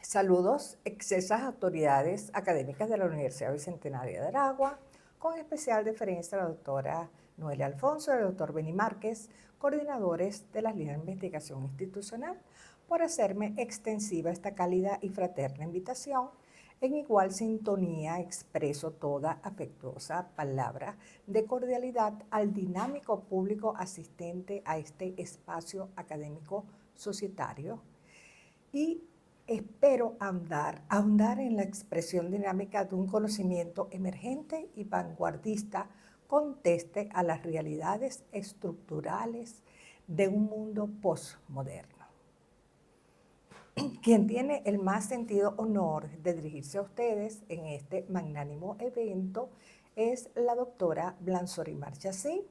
Saludos, excesas autoridades académicas de la Universidad Bicentenaria de Aragua, con especial deferencia a la doctora Noelia Alfonso y al doctor Beni Márquez, coordinadores de las líneas de investigación institucional, por hacerme extensiva esta cálida y fraterna invitación. En igual sintonía expreso toda afectuosa palabra de cordialidad al dinámico público asistente a este espacio académico societario y espero ahondar en la expresión dinámica de un conocimiento emergente y vanguardista conteste a las realidades estructurales de un mundo postmoderno. Quien tiene el más sentido honor de dirigirse a ustedes en este magnánimo evento es la doctora Blanzori Marchesí,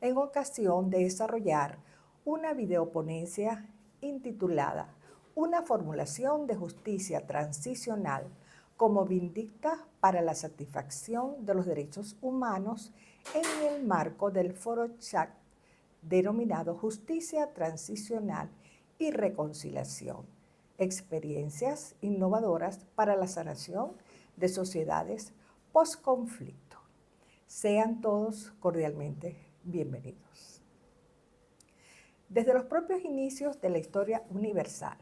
en ocasión de desarrollar una videoponencia intitulada Una formulación de justicia transicional como vindicta para la satisfacción de los derechos humanos en el marco del Foro Chak denominado Justicia Transicional y Reconciliación, experiencias innovadoras para la sanación de sociedades post-conflicto. Sean todos cordialmente bienvenidos. Desde los propios inicios de la historia universal,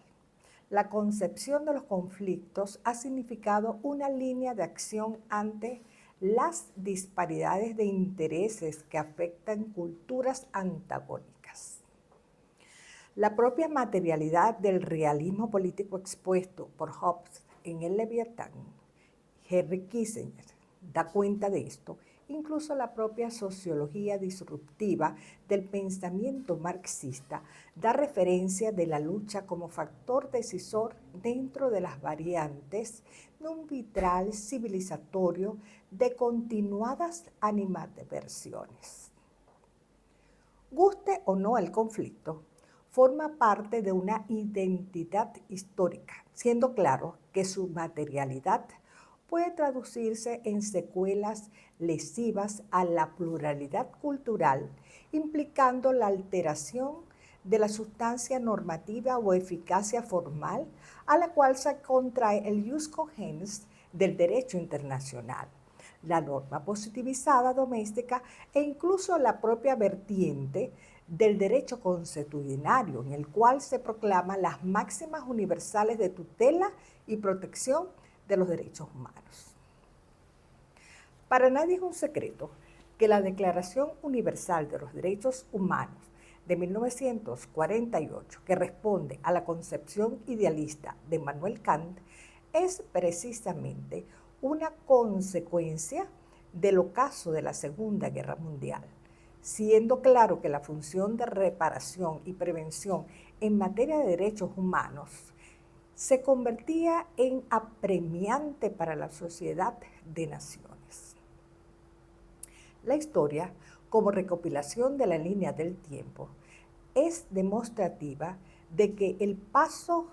la concepción de los conflictos ha significado una línea de acción ante las disparidades de intereses que afectan culturas antagónicas. La propia materialidad del realismo político expuesto por Hobbes en el Leviatán, Henry Kissinger da cuenta de esto. Incluso la propia sociología disruptiva del pensamiento marxista da referencia de la lucha como factor decisor dentro de las variantes de un vitral civilizatorio de continuadas animadversiones. Guste o no el conflicto, forma parte de una identidad histórica, siendo claro que su materialidad puede traducirse en secuelas lesivas a la pluralidad cultural, implicando la alteración de la sustancia normativa o eficacia formal a la cual se contrae el jus cogens del derecho internacional, la norma positivizada doméstica e incluso la propia vertiente del derecho consuetudinario, en el cual se proclaman las máximas universales de tutela y protección de los derechos humanos. Para nadie es un secreto que la Declaración Universal de los Derechos Humanos de 1948, que responde a la concepción idealista de Immanuel Kant, es precisamente una consecuencia del ocaso de la Segunda Guerra Mundial, siendo claro que la función de reparación y prevención en materia de derechos humanos se convertía en apremiante para la sociedad de naciones. La historia, como recopilación de la línea del tiempo, es demostrativa de que el paso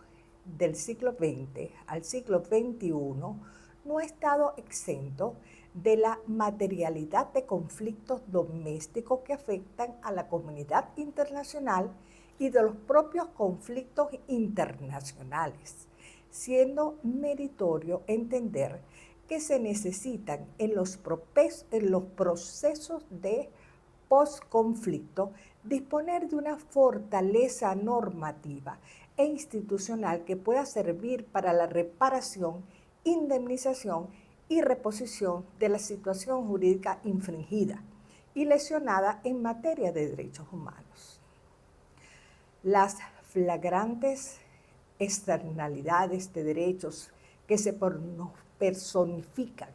del siglo XX al siglo XXI no ha estado exento de la materialidad de conflictos domésticos que afectan a la comunidad internacional y de los propios conflictos internacionales, siendo meritorio entender que se necesitan en los procesos de postconflicto disponer de una fortaleza normativa e institucional que pueda servir para la reparación, indemnización y reposición de la situación jurídica infringida y lesionada en materia de derechos humanos. Las flagrantes externalidades de derechos que se personifican,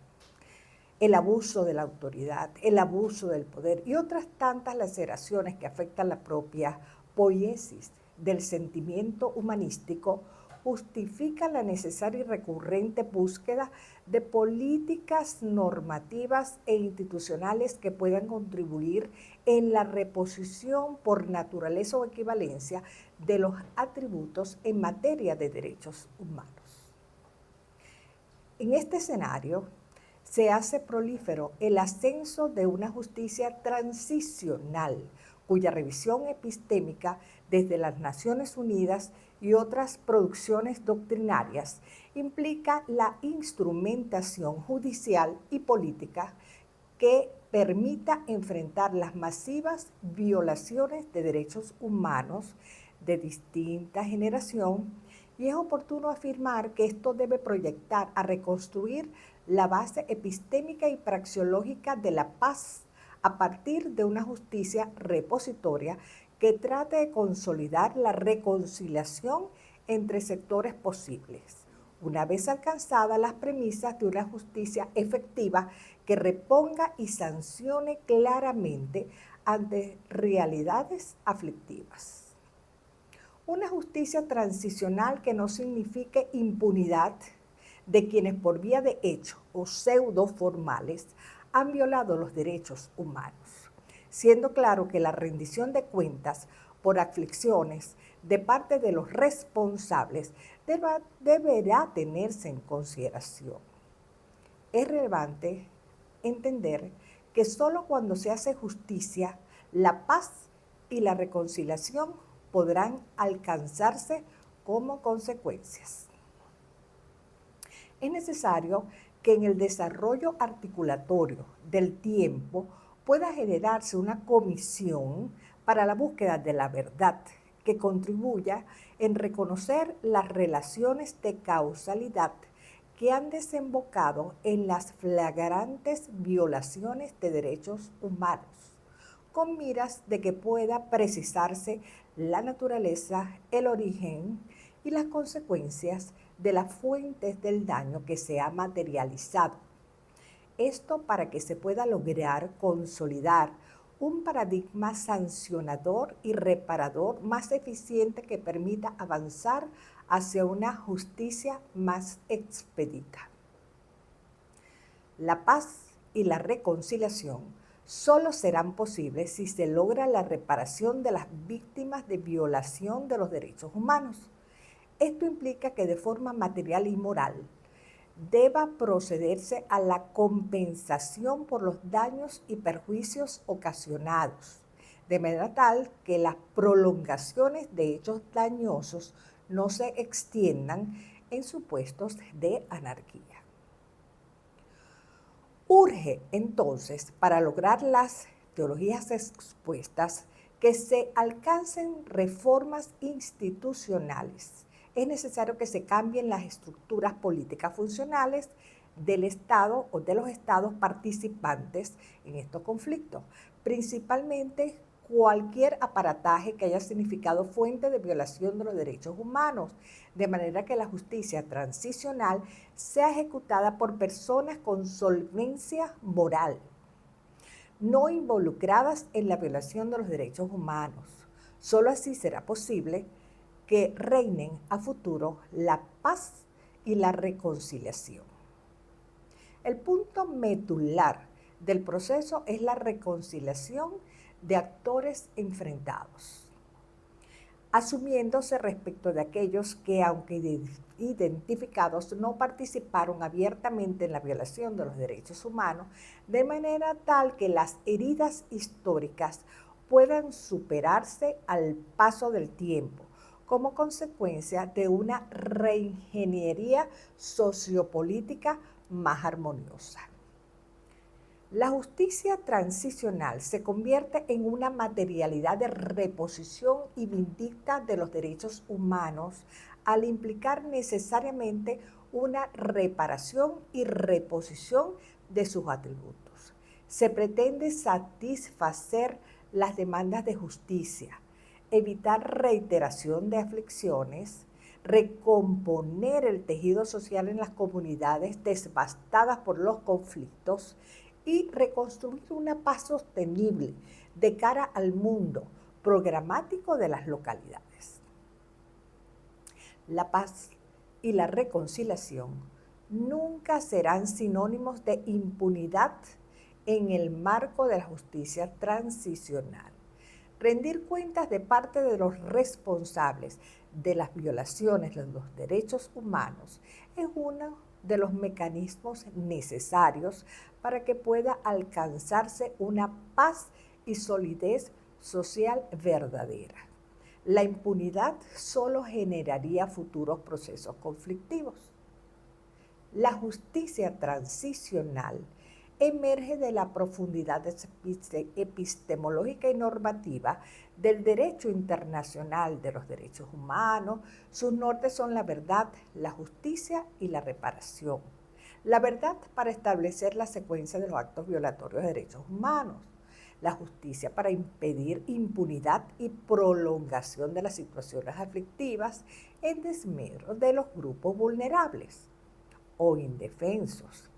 el abuso de la autoridad, el abuso del poder y otras tantas laceraciones que afectan la propia poiesis del sentimiento humanístico, justifican la necesaria y recurrente búsqueda de políticas normativas e institucionales que puedan contribuir en la reposición por naturaleza o equivalencia de los atributos en materia de derechos humanos. En este escenario, se hace prolífero el ascenso de una justicia transicional, cuya revisión epistémica desde las Naciones Unidas y otras producciones doctrinarias, implica la instrumentación judicial y política que permita enfrentar las masivas violaciones de derechos humanos de distinta generación, y es oportuno afirmar que esto debe proyectar a reconstruir la base epistémica y praxeológica de la paz a partir de una justicia repositoria que trate de consolidar la reconciliación entre sectores posibles, una vez alcanzadas las premisas de una justicia efectiva que reponga y sancione claramente ante realidades aflictivas. Una justicia transicional que no signifique impunidad de quienes por vía de hecho o pseudo formales han violado los derechos humanos, siendo claro que la rendición de cuentas por aflicciones de parte de los responsables deberá tenerse en consideración. Es relevante entender que solo cuando se hace justicia, la paz y la reconciliación podrán alcanzarse como consecuencias. Es necesario que en el desarrollo articulatorio del tiempo pueda generarse una comisión para la búsqueda de la verdad que contribuya en reconocer las relaciones de causalidad que han desembocado en las flagrantes violaciones de derechos humanos, con miras de que pueda precisarse la naturaleza, el origen y las consecuencias de las fuentes del daño que se ha materializado. Esto para que se pueda lograr consolidar un paradigma sancionador y reparador más eficiente que permita avanzar hacia una justicia más expedita. La paz y la reconciliación solo serán posibles si se logra la reparación de las víctimas de violación de los derechos humanos. Esto implica que de forma material y moral deba procederse a la compensación por los daños y perjuicios ocasionados, de manera tal que las prolongaciones de hechos dañosos no se extiendan en supuestos de anarquía. Urge entonces, para lograr las teologías expuestas, que se alcancen reformas institucionales. Es necesario que se cambien las estructuras políticas funcionales del Estado o de los estados participantes en estos conflictos, principalmente cualquier aparataje que haya significado fuente de violación de los derechos humanos, de manera que la justicia transicional sea ejecutada por personas con solvencia moral, no involucradas en la violación de los derechos humanos. Solo así será posible que reinen a futuro la paz y la reconciliación. El punto medular del proceso es la reconciliación de actores enfrentados, asumiéndose respecto de aquellos que, aunque identificados, no participaron abiertamente en la violación de los derechos humanos, de manera tal que las heridas históricas puedan superarse al paso del tiempo, como consecuencia de una reingeniería sociopolítica más armoniosa. La justicia transicional se convierte en una materialidad de reposición y vindicta de los derechos humanos al implicar necesariamente una reparación y reposición de sus atributos. Se pretende satisfacer las demandas de justicia, evitar reiteración de aflicciones, recomponer el tejido social en las comunidades devastadas por los conflictos y reconstruir una paz sostenible de cara al mundo programático de las localidades. La paz y la reconciliación nunca serán sinónimos de impunidad en el marco de la justicia transicional. Rendir cuentas de parte de los responsables de las violaciones de los derechos humanos es uno de los mecanismos necesarios para que pueda alcanzarse una paz y solidez social verdadera. La impunidad solo generaría futuros procesos conflictivos. La justicia transicional emerge de la profundidad epistemológica y normativa del derecho internacional de los derechos humanos. Sus nortes son la verdad, la justicia y la reparación. La verdad para establecer la secuencia de los actos violatorios de derechos humanos. La justicia para impedir impunidad y prolongación de las situaciones aflictivas en desmedro de los grupos vulnerables o indefensos,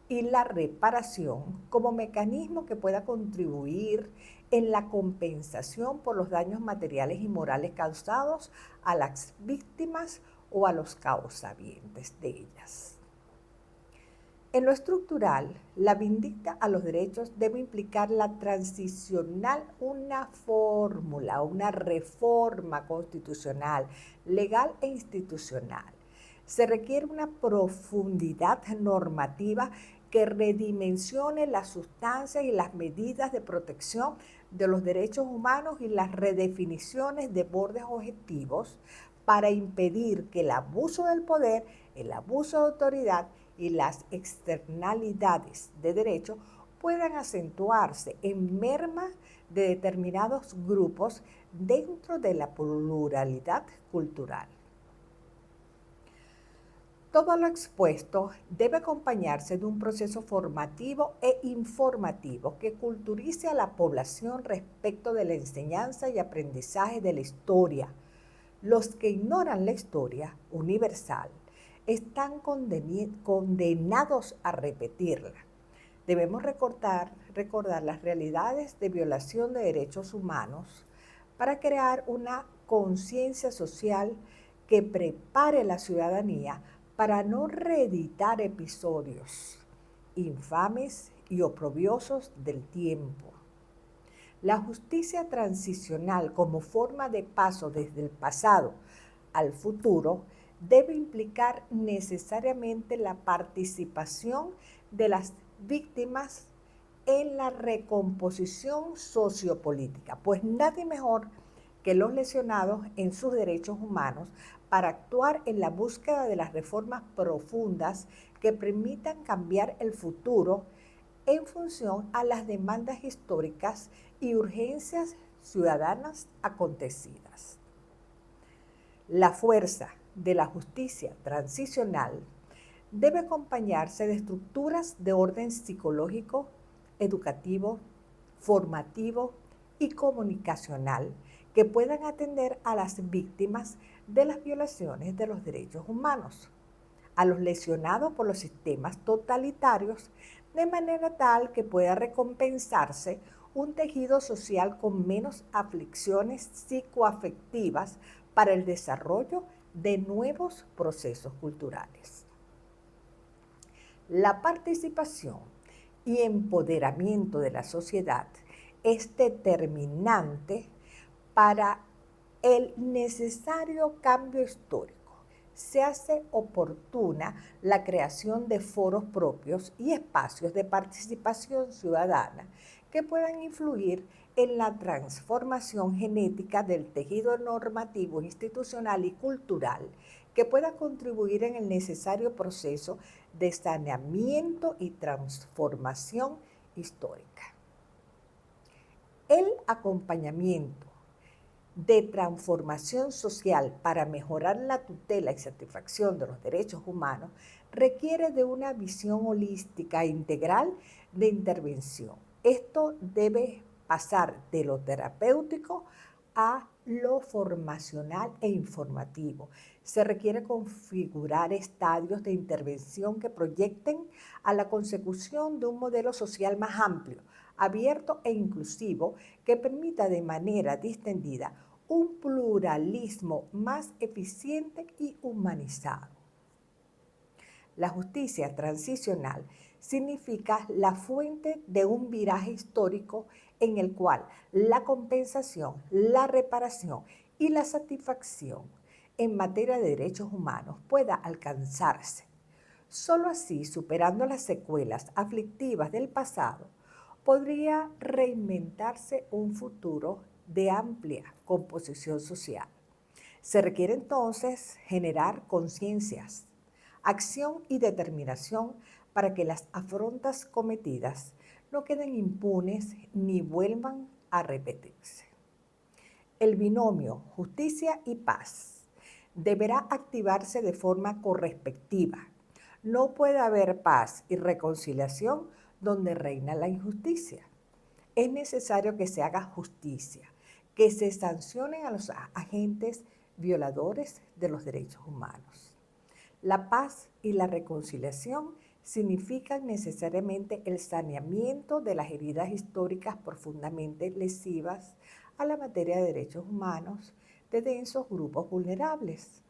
y la reparación como mecanismo que pueda contribuir en la compensación por los daños materiales y morales causados a las víctimas o a los causavientes de ellas. En lo estructural, la vindicta a los derechos debe implicar la transicional, una fórmula, una reforma constitucional, legal e institucional. Se requiere una profundidad normativa que redimensione las sustancias y las medidas de protección de los derechos humanos y las redefiniciones de bordes objetivos para impedir que el abuso del poder, el abuso de autoridad y las externalidades de derecho puedan acentuarse en merma de determinados grupos dentro de la pluralidad cultural. Todo lo expuesto debe acompañarse de un proceso formativo e informativo que culturice a la población respecto de la enseñanza y aprendizaje de la historia. Los que ignoran la historia universal están condenados a repetirla. Debemos recordar las realidades de violación de derechos humanos para crear una conciencia social que prepare a la ciudadanía para no reeditar episodios infames y oprobiosos del tiempo. La justicia transicional como forma de paso desde el pasado al futuro debe implicar necesariamente la participación de las víctimas en la recomposición sociopolítica, pues nadie mejor que los lesionados en sus derechos humanos para actuar en la búsqueda de las reformas profundas que permitan cambiar el futuro en función a las demandas históricas y urgencias ciudadanas acontecidas. La fuerza de la justicia transicional debe acompañarse de estructuras de orden psicológico, educativo, formativo y comunicacional que puedan atender a las víctimas de las violaciones de los derechos humanos, a los lesionados por los sistemas totalitarios, de manera tal que pueda recompensarse un tejido social con menos aflicciones psicoafectivas para el desarrollo de nuevos procesos culturales. La participación y empoderamiento de la sociedad es determinante para el necesario cambio histórico. Se hace oportuna la creación de foros propios y espacios de participación ciudadana que puedan influir en la transformación genética del tejido normativo, institucional y cultural, que pueda contribuir en el necesario proceso de saneamiento y transformación histórica. El acompañamiento de transformación social para mejorar la tutela y satisfacción de los derechos humanos requiere de una visión holística e integral de intervención. Esto debe pasar de lo terapéutico a lo formacional e informativo. Se requiere configurar estadios de intervención que proyecten a la consecución de un modelo social más amplio, abierto e inclusivo que permita de manera distendida un pluralismo más eficiente y humanizado. La justicia transicional significa la fuente de un viraje histórico en el cual la compensación, la reparación y la satisfacción en materia de derechos humanos pueda alcanzarse. Solo así, superando las secuelas aflictivas del pasado, podría reinventarse un futuro de amplia composición social. Se requiere entonces generar conciencias, acción y determinación para que las afrontas cometidas no queden impunes ni vuelvan a repetirse. El binomio justicia y paz deberá activarse de forma correspectiva. No puede haber paz y reconciliación donde reina la injusticia. Es necesario que se haga justicia, que se sancionen a los agentes violadores de los derechos humanos. La paz y la reconciliación significan necesariamente el saneamiento de las heridas históricas profundamente lesivas a la materia de derechos humanos de densos grupos vulnerables.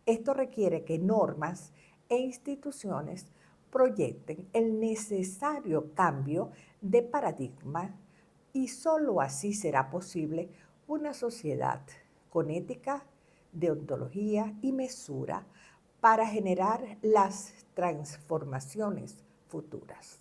Esto requiere que normas e instituciones proyecten el necesario cambio de paradigma y sólo así será posible una sociedad con ética, deontología y mesura para generar las transformaciones futuras.